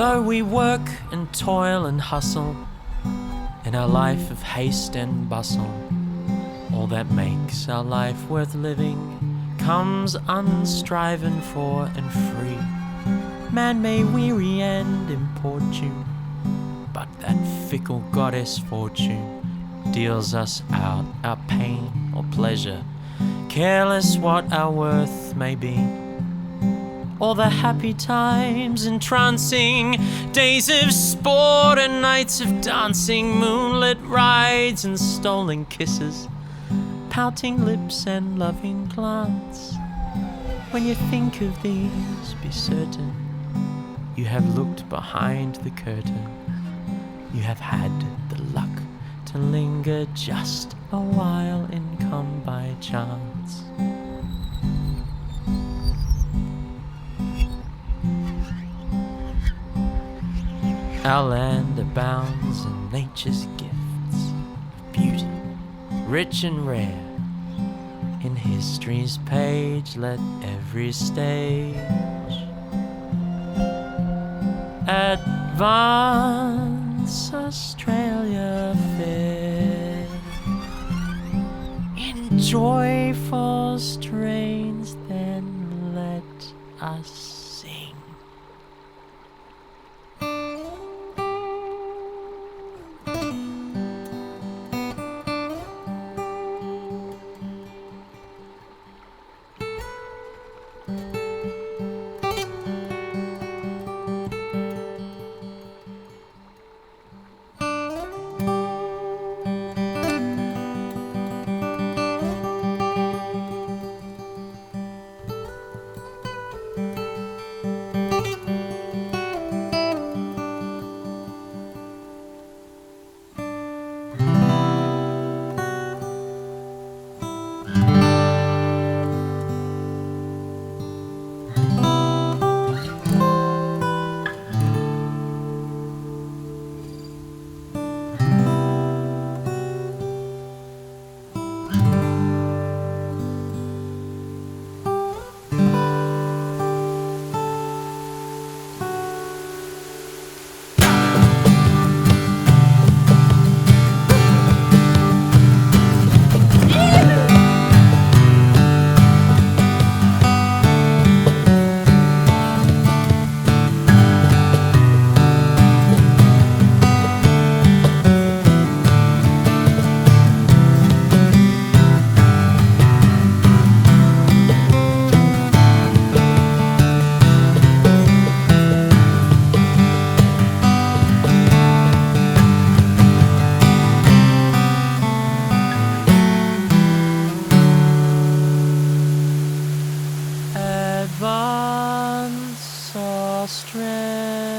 Though we work and toil and hustle in our life of haste and bustle, all that makes our life worth living comes unstriven for and free. Man may weary and importune, but that fickle goddess fortune deals us out our pain or pleasure, careless what our worth may be. All the happy times, entrancing days of sport and nights of dancing, moonlit rides and stolen kisses, pouting lips and loving glance. When you think of these, be certain you have looked behind the curtain. You have had the luck to linger just a while and come by chance. Our land abounds in nature's gifts of beauty, rich and rare. In history's page, let every stage advance Australia fair in joyful strains, then let us sing. Advance Australia.